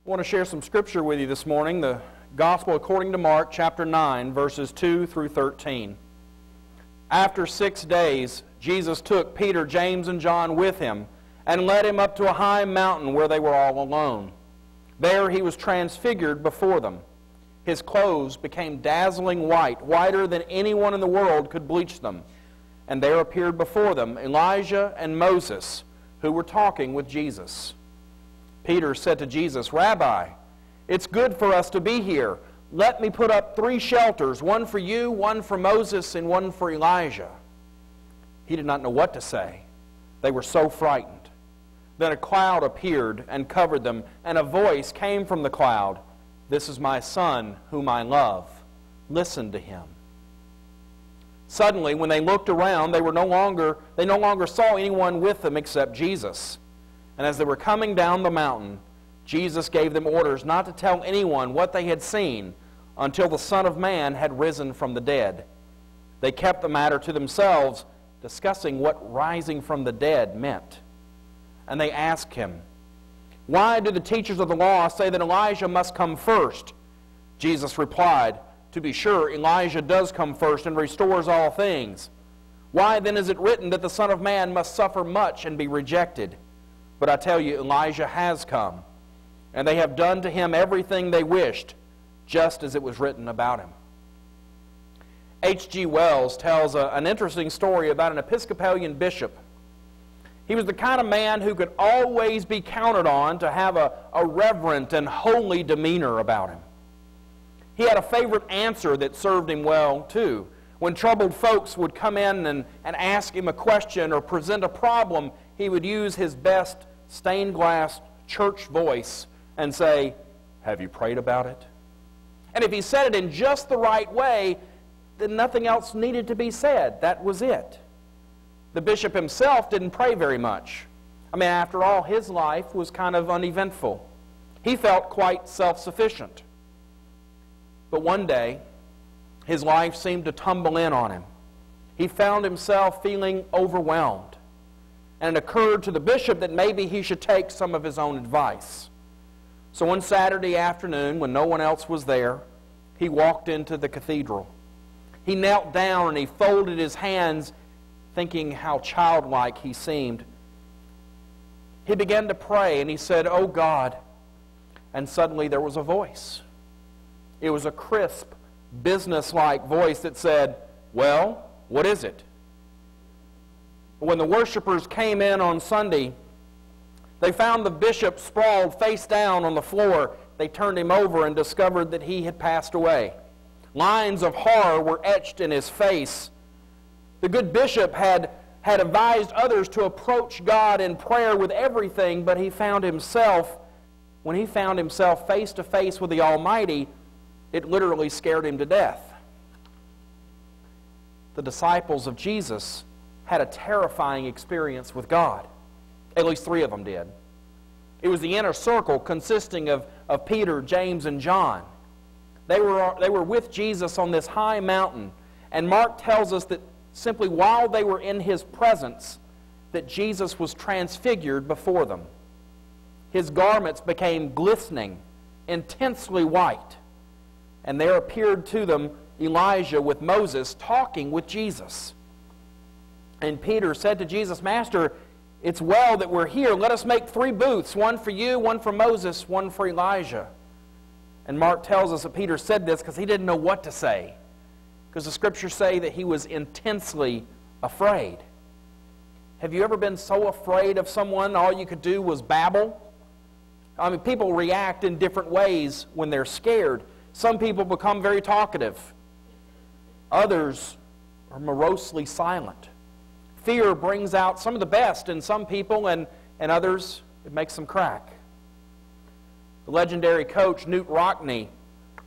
I want to share some scripture with you this morning, the Gospel according to Mark, chapter 9, verses 2 through 13. After 6 days, Jesus took Peter, James, and John with him and led him up to a high mountain where they were all alone. There he was transfigured before them. His clothes became dazzling white, whiter than anyone in the world could bleach them. And there appeared before them Elijah and Moses, who were talking with Jesus. Peter said to Jesus, "Rabbi, it's good for us to be here. Let me put up 3 shelters, one for you, one for Moses, and one for Elijah." He did not know what to say. They were so frightened. Then a cloud appeared and covered them, and a voice came from the cloud, "This is my Son, whom I love. Listen to him." Suddenly, when they looked around, they no longer saw anyone with them except Jesus. And as they were coming down the mountain, Jesus gave them orders not to tell anyone what they had seen until the Son of Man had risen from the dead. They kept the matter to themselves, discussing what rising from the dead meant. And they asked him, "Why do the teachers of the law say that Elijah must come first?" Jesus replied, "To be sure, Elijah does come first and restores all things. Why then is it written that the Son of Man must suffer much and be rejected? But I tell you, Elijah has come, and they have done to him everything they wished, just as it was written about him." H.G. Wells tells an interesting story about an Episcopalian bishop. He was the kind of man who could always be counted on to have a reverent and holy demeanor about him. He had a favorite answer that served him well, too. When troubled folks would come in and ask him a question or present a problem, he would use his best stained glass church voice and say, "Have you prayed about it?" And if he said it in just the right way, then nothing else needed to be said. That was it. The bishop himself didn't pray very much. After all, his life was kind of uneventful. He felt quite self-sufficient. But one day, his life seemed to tumble in on him. He found himself feeling overwhelmed. And it occurred to the bishop that maybe he should take some of his own advice. So one Saturday afternoon, when no one else was there, he walked into the cathedral. He knelt down and he folded his hands, thinking how childlike he seemed. He began to pray and he said, "Oh God." And suddenly there was a voice. It was a crisp, businesslike voice that said, "Well, what is it?" When the worshipers came in on Sunday, they found the bishop sprawled face down on the floor. They turned him over and discovered that he had passed away. Lines of horror were etched in his face. The good bishop had advised others to approach God in prayer with everything, but when he found himself face to face with the Almighty, it literally scared him to death. The disciples of Jesus had a terrifying experience with God. At least 3 of them did. It was the inner circle consisting of Peter, James, and John. They were with Jesus on this high mountain, and Mark tells us that simply while they were in his presence, that Jesus was transfigured before them. His garments became glistening, intensely white, and there appeared to them Elijah with Moses talking with Jesus. And Peter said to Jesus, "Master, it's well that we're here. Let us make 3 booths, one for you, one for Moses, one for Elijah." And Mark tells us that Peter said this because he didn't know what to say. Because the Scriptures say that he was intensely afraid. Have you ever been so afraid of someone all you could do was babble? People react in different ways when they're scared. Some people become very talkative. Others are morosely silent. Fear brings out some of the best in some people, and others, it makes them crack. The legendary coach Knute Rockne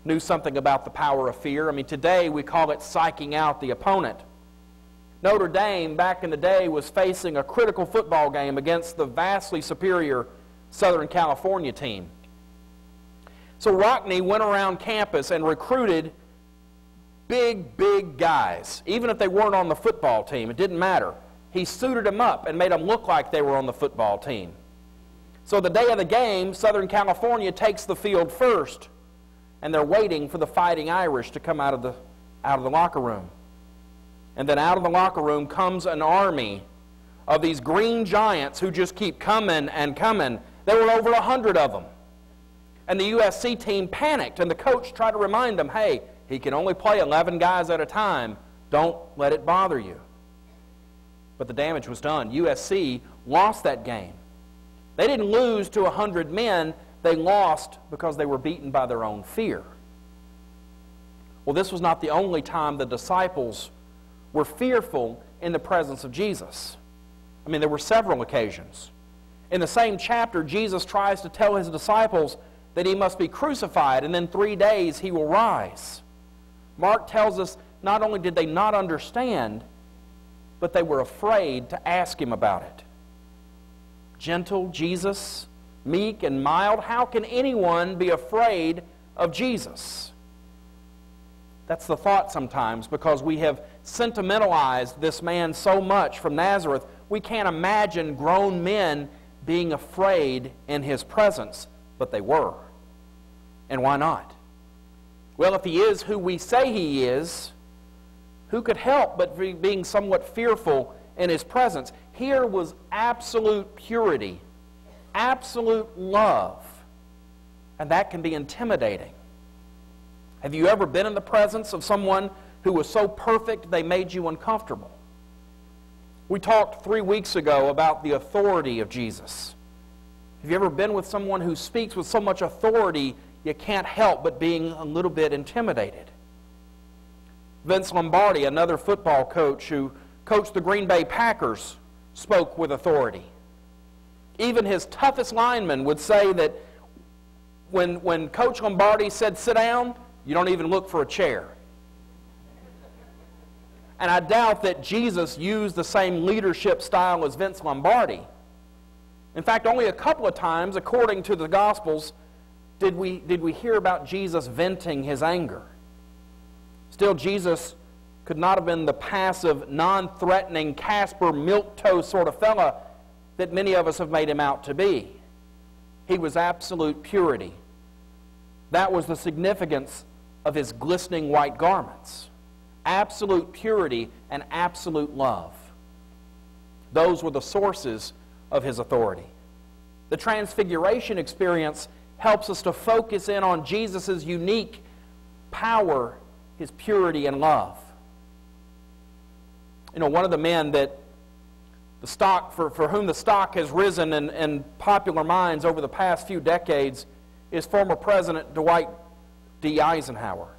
knew something about the power of fear. Today we call it psyching out the opponent. Notre Dame, back in the day, was facing a critical football game against the vastly superior Southern California team. So Rockne went around campus and recruited big guys. Even if they weren't on the football team, it didn't matter. He suited them up and made them look like they were on the football team. So the day of the game, Southern California takes the field first, and they're waiting for the Fighting Irish to come out of the locker room. And then out of the locker room comes an army of these green giants who just keep coming and coming. There were over 100 of them. And the USC team panicked, and the coach tried to remind them, hey, he can only play 11 guys at a time. Don't let it bother you. But the damage was done. USC lost that game. They didn't lose to 100 men. They lost because they were beaten by their own fear. Well, this was not the only time the disciples were fearful in the presence of Jesus. I mean, there were several occasions. In the same chapter, Jesus tries to tell his disciples that he must be crucified, and then 3 days he will rise. Mark tells us not only did they not understand, but they were afraid to ask him about it. Gentle Jesus, meek and mild, how can anyone be afraid of Jesus? That's the thought sometimes, because we have sentimentalized this man so much from Nazareth, we can't imagine grown men being afraid in his presence, but they were. And why not? Well, if he is who we say he is, who could help but being somewhat fearful in his presence? Here was absolute purity, absolute love, and that can be intimidating. Have you ever been in the presence of someone who was so perfect they made you uncomfortable? We talked 3 weeks ago about the authority of Jesus. Have you ever been with someone who speaks with so much authority you can't help but being a little bit intimidated? Vince Lombardi, another football coach who coached the Green Bay Packers, spoke with authority. Even his toughest lineman would say that when Coach Lombardi said, sit down, you don't even look for a chair. And I doubt that Jesus used the same leadership style as Vince Lombardi. In fact, only a couple of times, according to the Gospels, did we hear about Jesus venting his anger. Still, Jesus could not have been the passive, non-threatening Casper milquetoast sort of fella that many of us have made him out to be. He was absolute purity. That was the significance of his glistening white garments. Absolute purity and absolute love. Those were the sources of his authority. The Transfiguration experience helps us to focus in on Jesus' unique power, his purity and love. You know, one of the men that the stock for whom the stock has risen in popular minds over the past few decades is former President Dwight D. Eisenhower.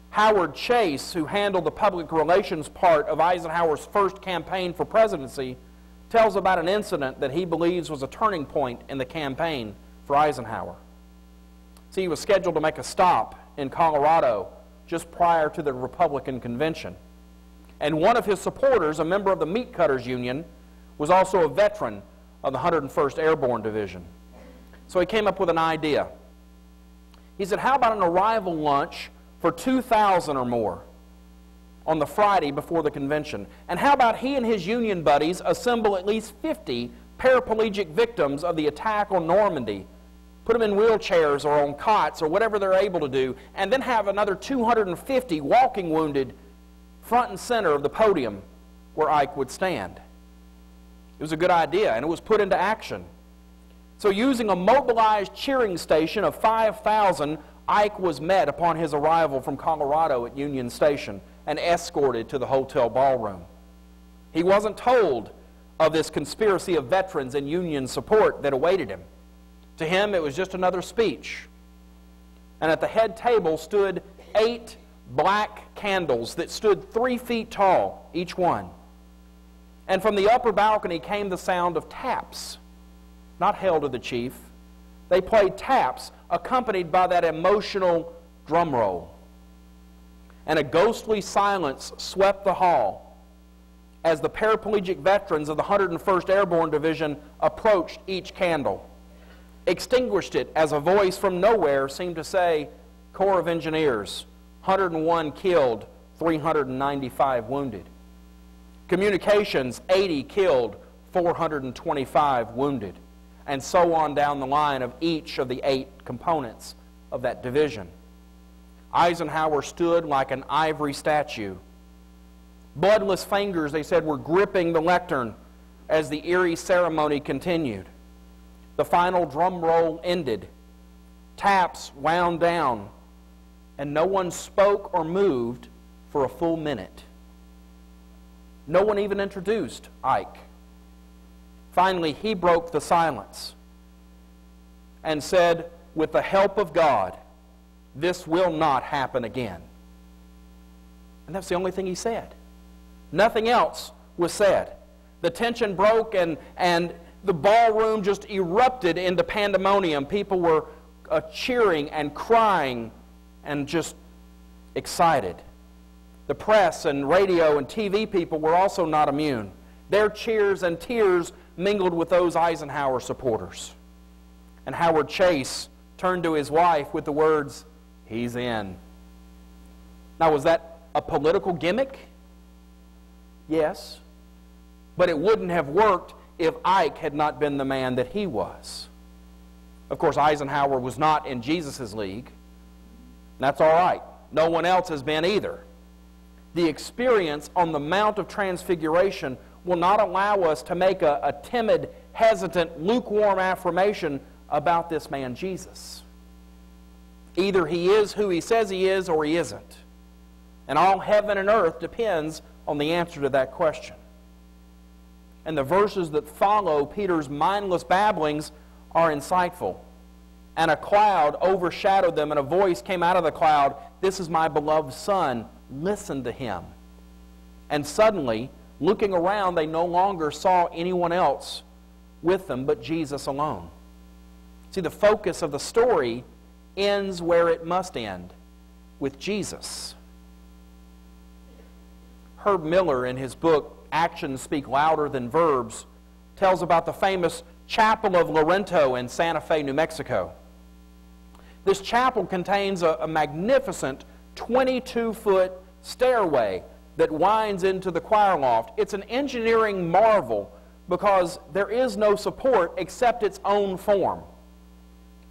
Howard Chase, who handled the public relations part of Eisenhower's first campaign for presidency, tells about an incident that he believes was a turning point in the campaign for Eisenhower. See, he was scheduled to make a stop in Colorado just prior to the Republican convention. And one of his supporters, a member of the Meat Cutters Union, was also a veteran of the 101st Airborne Division. So he came up with an idea. He said, how about an arrival lunch for 2,000 or more on the Friday before the convention? And how about he and his Union buddies assemble at least 50 paraplegic victims of the attack on Normandy, put them in wheelchairs or on cots or whatever they're able to do, and then have another 250 walking wounded front and center of the podium where Ike would stand. It was a good idea, and it was put into action. So using a mobilized cheering station of 5,000, Ike was met upon his arrival from Colorado at Union Station and escorted to the hotel ballroom. He wasn't told of this conspiracy of veterans and Union support that awaited him. To him, it was just another speech. And at the head table stood 8 black candles that stood 3 feet tall, each one. And from the upper balcony came the sound of taps, not hail to the chief. They played taps, accompanied by that emotional drum roll. And a ghostly silence swept the hall as the paraplegic veterans of the 101st Airborne Division approached each candle, extinguished it as a voice from nowhere seemed to say, Corps of Engineers, 101 killed, 395 wounded. Communications, 80 killed, 425 wounded. and so on down the line of each of the 8 components of that division. Eisenhower stood like an ivory statue. Bloodless fingers, they said, were gripping the lectern as the eerie ceremony continued. The final drum roll ended. Taps wound down, and no one spoke or moved for a full minute. No one even introduced Ike. Finally, he broke the silence and said, with the help of God, this will not happen again. And that's the only thing he said. Nothing else was said. The tension broke and the ballroom just erupted into pandemonium. People were cheering and crying and just excited. The press and radio and TV people were also not immune. Their cheers and tears mingled with those Eisenhower supporters. And Howard Chase turned to his wife with the words, "He's in." Now, was that a political gimmick? Yes. But it wouldn't have worked if Ike had not been the man that he was. Of course, Eisenhower was not in Jesus' league. And that's all right. No one else has been either. The experience on the Mount of Transfiguration will not allow us to make a timid, hesitant, lukewarm affirmation about this man Jesus. Either he is who he says he is or he isn't. And all heaven and earth depends on the answer to that question. And the verses that follow Peter's mindless babblings are insightful. And a cloud overshadowed them, and a voice came out of the cloud, "This is my beloved Son, listen to him." And suddenly, looking around, they no longer saw anyone else with them but Jesus alone. See, the focus of the story ends where it must end, with Jesus. Herb Miller, in his book, Actions Speak Louder Than Verbs, tells about the famous Chapel of Lorento in Santa Fe, New Mexico. This chapel contains a magnificent 22-foot stairway that winds into the choir loft. It's an engineering marvel because there is no support except its own form.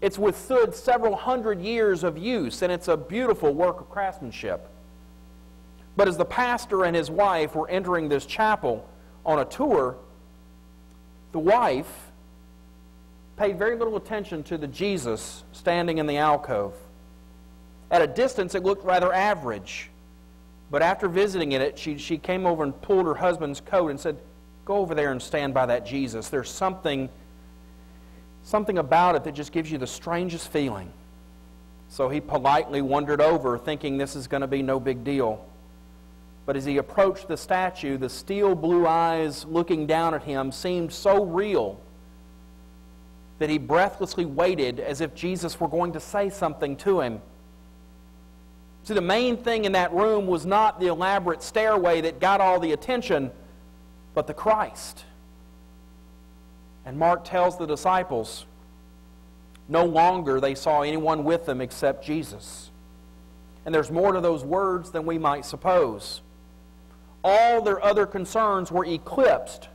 It's withstood several hundred years of use, and it's a beautiful work of craftsmanship. But as the pastor and his wife were entering this chapel on a tour, the wife paid very little attention to the Jesus standing in the alcove. At a distance, it looked rather average. But after visiting it, she came over and pulled her husband's coat and said, "Go over there and stand by that Jesus. There's something about it that just gives you the strangest feeling." So he politely wandered over, thinking this is going to be no big deal. But as he approached the statue, the steel blue eyes looking down at him seemed so real that he breathlessly waited as if Jesus were going to say something to him. See, the main thing in that room was not the elaborate stairway that got all the attention, but the Christ. And Mark tells the disciples, no longer they saw anyone with them except Jesus. And there's more to those words than we might suppose. All their other concerns were eclipsed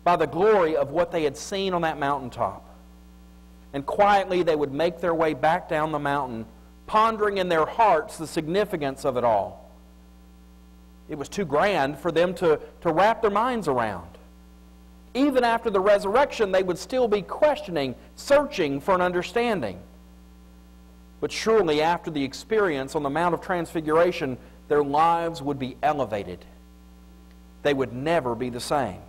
by the glory of what they had seen on that mountaintop. And quietly they would make their way back down the mountain, pondering in their hearts the significance of it all. It was too grand for them to wrap their minds around. Even after the resurrection, they would still be questioning, searching for an understanding. But surely after the experience on the Mount of Transfiguration, their lives would be elevated. They would never be the same.